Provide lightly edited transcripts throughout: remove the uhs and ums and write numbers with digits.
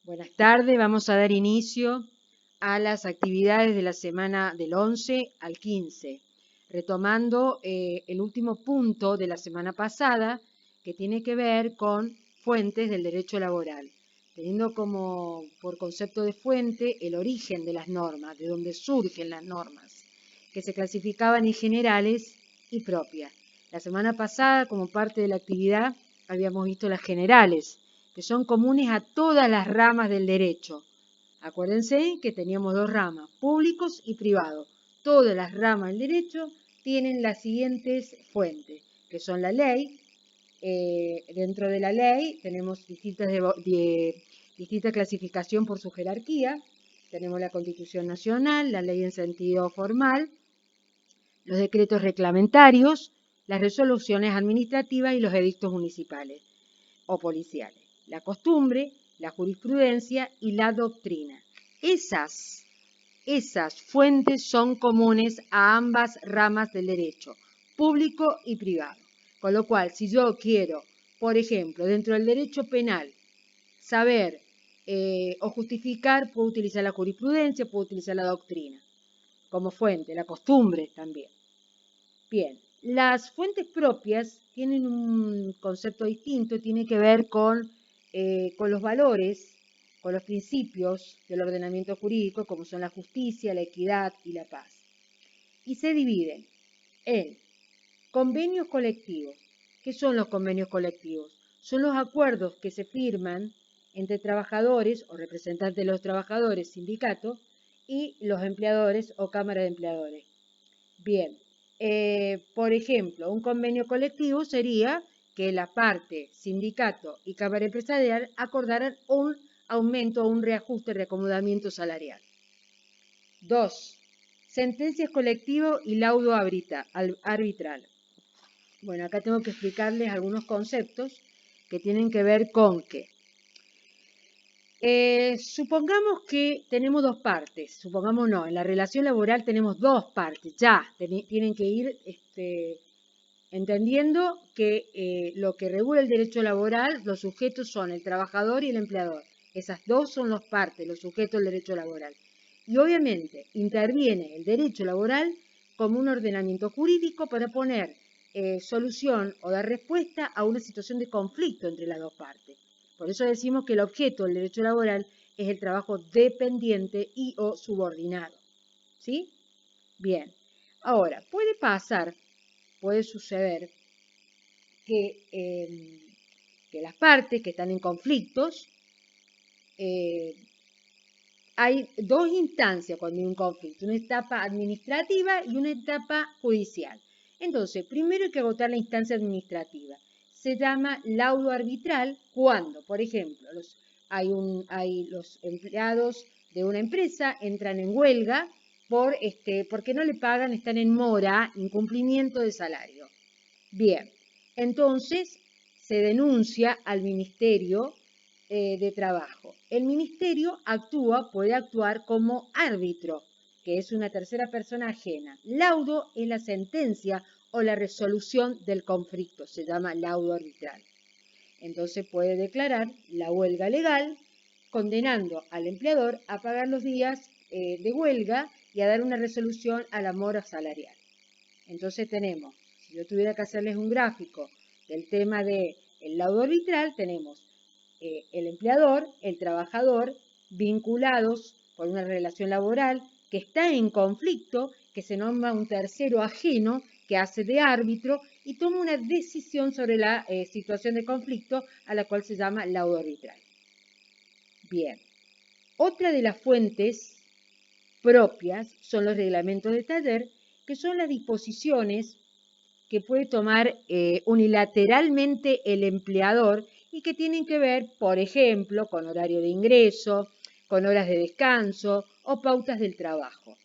Buenas tardes, vamos a dar inicio a las actividades de la semana del 11 al 15, retomando el último punto de la semana pasada, que tiene que ver con fuentes del derecho laboral, teniendo como por concepto de fuente el origen de las normas, de donde surgen las normas, que se clasificaban en generales y propias. La semana pasada, como parte de la actividad, habíamos visto las generales, que son comunes a todas las ramas del derecho. Acuérdense que teníamos dos ramas, públicos y privados. Todas las ramas del derecho tienen las siguientes fuentes, que son la ley. Dentro de la ley tenemos distinta clasificación por su jerarquía. Tenemos la Constitución Nacional, la ley en sentido formal, los decretos reglamentarios, las resoluciones administrativas y los edictos municipales o policiales, la costumbre, la jurisprudencia y la doctrina. Esas fuentes son comunes a ambas ramas del derecho, público y privado. Con lo cual, si yo quiero, por ejemplo, dentro del derecho penal, saber o justificar, puedo utilizar la jurisprudencia, puedo utilizar la doctrina como fuente, la costumbre también. Bien, las fuentes propias tienen un concepto distinto, tiene que ver con los valores, con los principios del ordenamiento jurídico, como son la justicia, la equidad y la paz. Y se dividen en convenios colectivos. ¿Qué son los convenios colectivos? Son los acuerdos que se firman entre trabajadores o representantes de los trabajadores, sindicatos, y los empleadores o cámara de empleadores. Bien, por ejemplo, un convenio colectivo sería que la parte sindicato y cámara empresarial acordaran un aumento o un reajuste, reacomodamiento salarial. 2. Sentencias colectivas y laudo arbitral. Bueno, acá tengo que explicarles algunos conceptos que tienen que ver con que supongamos que tenemos dos partes, supongamos no, en la relación laboral tenemos dos partes, ya tienen que ir entendiendo que lo que regula el derecho laboral, los sujetos son el trabajador y el empleador. Esas dos son las partes, los sujetos del derecho laboral. Y obviamente interviene el derecho laboral como un ordenamiento jurídico para poner solución o dar respuesta a una situación de conflicto entre las dos partes. Por eso decimos que el objeto del derecho laboral es el trabajo dependiente y o subordinado. ¿Sí? Bien. Ahora, puede suceder que las partes que están en conflictos, hay dos instancias cuando hay un conflicto, una etapa administrativa y una etapa judicial. Entonces, primero hay que agotar la instancia administrativa. Se llama laudo arbitral cuando, por ejemplo, los empleados de una empresa entran en huelga porque no le pagan, están en mora, incumplimiento de salario. Bien, entonces se denuncia al Ministerio de Trabajo. El Ministerio puede actuar como árbitro, que es una tercera persona ajena. Laudo es la sentencia o la resolución del conflicto, se llama laudo arbitral. Entonces puede declarar la huelga legal, condenando al empleador a pagar los días de huelga y a dar una resolución a la mora salarial. Entonces tenemos, si yo tuviera que hacerles un gráfico del tema del laudo arbitral, tenemos el empleador, el trabajador, vinculados por una relación laboral que está en conflicto, que se nombra un tercero ajeno que hace de árbitro y toma una decisión sobre la situación de conflicto a la cual se llama laudo arbitral. Bien, otra de las fuentes propias son los reglamentos de taller, que son las disposiciones que puede tomar unilateralmente el empleador y que tienen que ver, por ejemplo, con horario de ingreso, con horas de descanso o pautas del trabajo.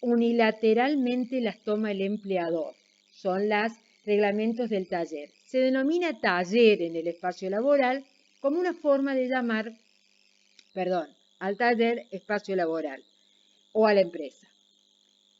Unilateralmente las toma el empleador. Son los reglamentos del taller. Se denomina taller en el espacio laboral como una forma de llamar, al taller espacio laboral o a la empresa.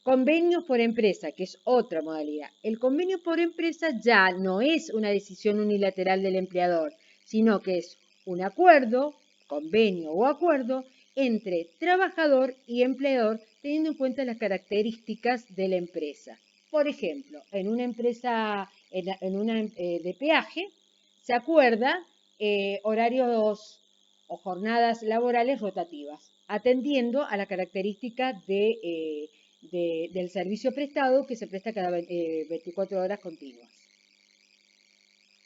Convenio por empresa, que es otra modalidad. El convenio por empresa ya no es una decisión unilateral del empleador, sino que es un acuerdo convenio o acuerdo entre trabajador y empleador, teniendo en cuenta las características de la empresa. Por ejemplo, en una empresa de peaje, se acuerda horarios o jornadas laborales rotativas, atendiendo a la característica del servicio prestado que se presta cada 24 horas continuas.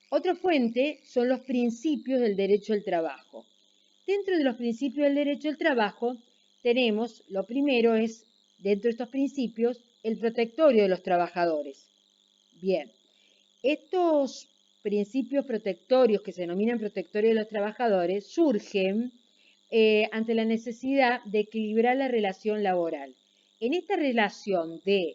Otra fuente son los principios del derecho al trabajo. Dentro de los principios del derecho al trabajo tenemos, lo primero es, dentro de estos principios, el protectorio de los trabajadores. Bien, estos principios protectorios que se denominan protectorio de los trabajadores surgen ante la necesidad de equilibrar la relación laboral. En esta relación de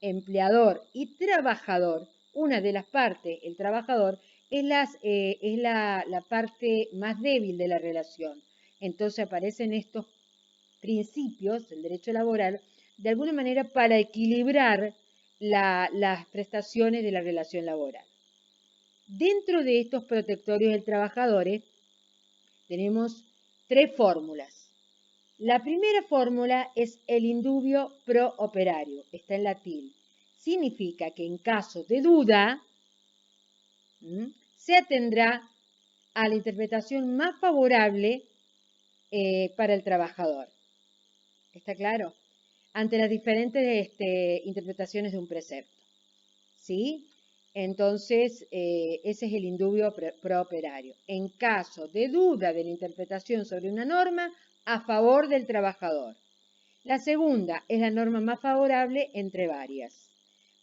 empleador y trabajador, una de las partes, el trabajador, es la parte más débil de la relación. Entonces aparecen estos principios del derecho laboral de alguna manera para equilibrar las prestaciones de la relación laboral. Dentro de estos protectorios del trabajador tenemos tres fórmulas. La primera fórmula es el indubio pro operario, está en latín. Significa que en caso de duda se atendrá a la interpretación más favorable para el trabajador. ¿Está claro? Ante las diferentes interpretaciones de un precepto. ¿Sí? Entonces, ese es el indubio pro operario. En caso de duda de la interpretación sobre una norma, a favor del trabajador. La segunda es la norma más favorable entre varias.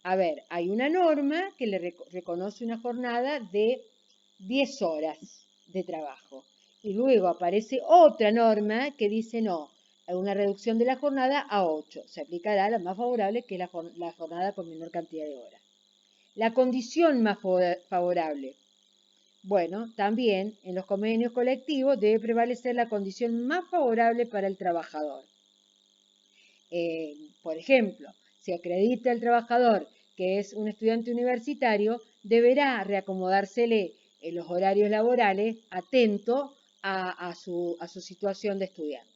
A ver, hay una norma que le reconoce una jornada de 10 horas de trabajo. Y luego aparece otra norma que dice no, una reducción de la jornada a 8. Se aplicará la más favorable, que es la jornada con menor cantidad de horas. La condición más favorable. Bueno, también en los convenios colectivos debe prevalecer la condición más favorable para el trabajador. Por ejemplo, si acredita el trabajador que es un estudiante universitario, deberá reacomodársele en los horarios laborales atento a su situación de estudiante.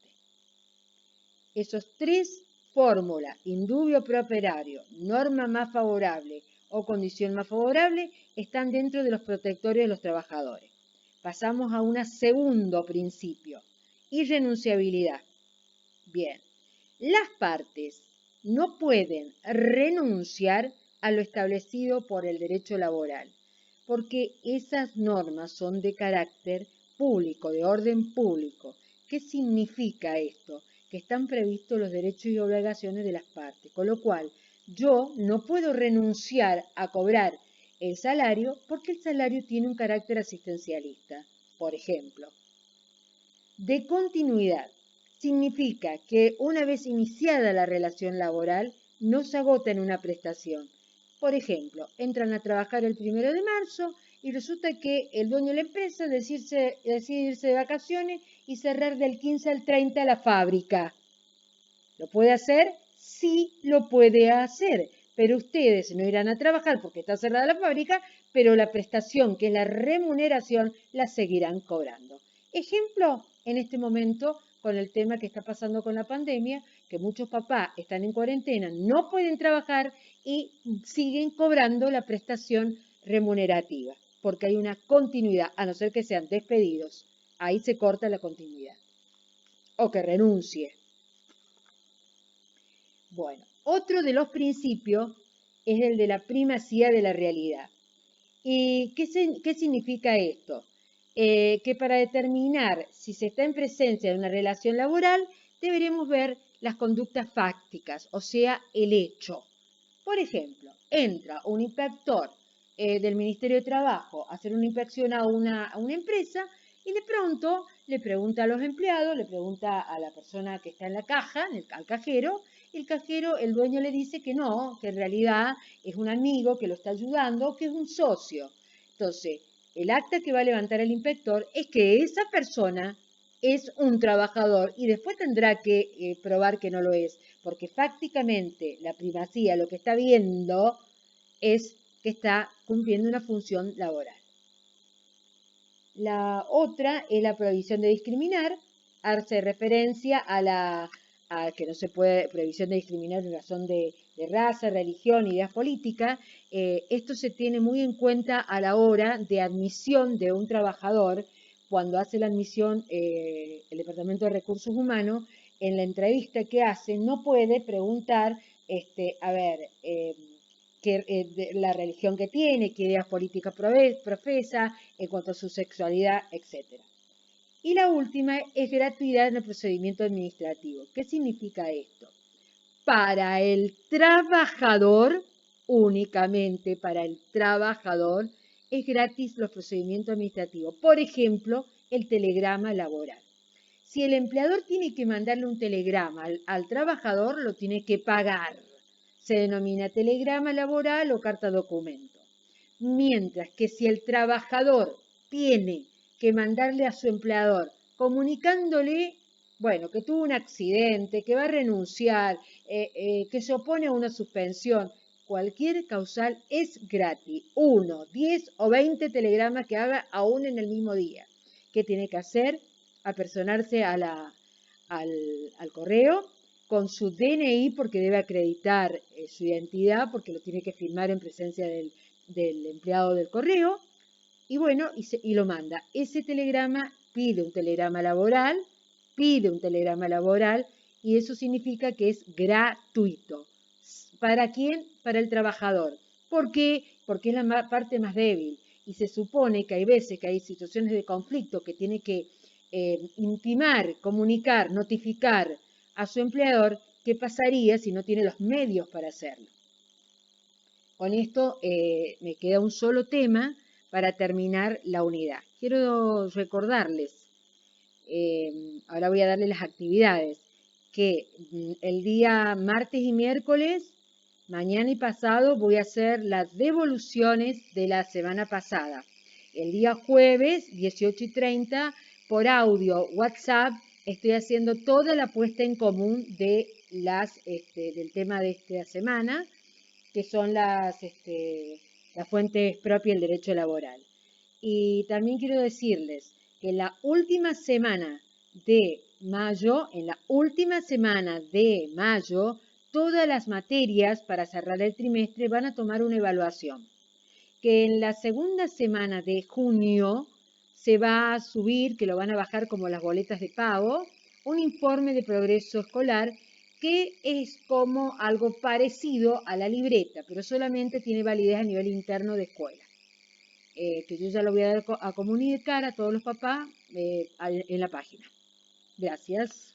Esos tres fórmulas, indubio pro operario, norma más favorable o condición más favorable, están dentro de los protectorios de los trabajadores. Pasamos a un segundo principio, irrenunciabilidad. Bien, las partes no pueden renunciar a lo establecido por el derecho laboral, porque esas normas son de carácter público, de orden público. ¿Qué significa esto? Que están previstos los derechos y obligaciones de las partes, con lo cual yo no puedo renunciar a cobrar el salario porque el salario tiene un carácter asistencialista, por ejemplo. De continuidad. Significa que una vez iniciada la relación laboral, no se agota en una prestación. Por ejemplo, entran a trabajar el 1 de marzo y resulta que el dueño de la empresa decide irse de vacaciones y cerrar del 15 al 30 la fábrica. ¿Lo puede hacer? Sí, lo puede hacer, pero ustedes no irán a trabajar porque está cerrada la fábrica, pero la prestación, que es la remuneración, la seguirán cobrando. Ejemplo, en este momento, con el tema que está pasando con la pandemia, que muchos papás están en cuarentena, no pueden trabajar y siguen cobrando la prestación remunerativa, porque hay una continuidad, a no ser que sean despedidos. Ahí se corta la continuidad. O que renuncie. Bueno, otro de los principios es el de la primacía de la realidad. ¿Y qué significa esto? Que para determinar si se está en presencia de una relación laboral, deberemos ver las conductas fácticas, o sea, el hecho. Por ejemplo, entra un inspector del Ministerio de Trabajo a hacer una inspección a una empresa y de pronto le pregunta a los empleados, le pregunta a la persona que está en la caja, al cajero, y el cajero, el dueño le dice que no, que en realidad es un amigo que lo está ayudando, que es un socio. Entonces, el acta que va a levantar el inspector es que esa persona es un trabajador y después tendrá que probar que no lo es, porque fácticamente la primacía lo que está viendo es que está cumpliendo una función laboral. La otra es la prohibición de discriminar, hace referencia a que no se puede, prohibición de discriminar en razón de raza, religión, ideas políticas. Esto se tiene muy en cuenta a la hora de admisión de un trabajador, cuando hace la admisión el Departamento de Recursos Humanos, en la entrevista que hace, no puede preguntar, a ver, la religión que tiene, qué ideas políticas profesa, en cuanto a su sexualidad, etc. Y la última es gratuidad en el procedimiento administrativo. ¿Qué significa esto? Para el trabajador, únicamente para el trabajador, es gratis los procedimientos administrativos. Por ejemplo, el telegrama laboral. Si el empleador tiene que mandarle un telegrama al trabajador, lo tiene que pagar. Se denomina telegrama laboral o carta documento. Mientras que si el trabajador tiene que mandarle a su empleador comunicándole, bueno, que tuvo un accidente, que va a renunciar, que se opone a una suspensión, cualquier causal es gratis. 1, 10 o 20 telegramas que haga aún en el mismo día. ¿Qué tiene que hacer? Apersonarse al correo con su DNI, porque debe acreditar su identidad, porque lo tiene que firmar en presencia del empleado del correo, y bueno, y lo manda. Ese telegrama pide un telegrama laboral, y eso significa que es gratuito. ¿Para quién? Para el trabajador. ¿Por qué? Porque es la parte más débil. Y se supone que hay veces que hay situaciones de conflicto que tiene que intimar, comunicar, notificar a su empleador. ¿Qué pasaría si no tiene los medios para hacerlo? Con esto me queda un solo tema para terminar la unidad. Quiero recordarles, ahora voy a darles las actividades, que el día martes y miércoles, mañana y pasado, voy a hacer las devoluciones de la semana pasada. El día jueves, 18:30, por audio, WhatsApp, estoy haciendo toda la puesta en común de del tema de esta semana, que son las fuentes propias del derecho laboral. Y también quiero decirles que en la última semana de mayo, todas las materias para cerrar el trimestre van a tomar una evaluación. Que en la segunda semana de junio se va a subir, que lo van a bajar como las boletas de pago, un informe de progreso escolar que es como algo parecido a la libreta, pero solamente tiene validez a nivel interno de escuela. Que yo ya lo voy a dar a comunicar a todos los papás en la página. Gracias.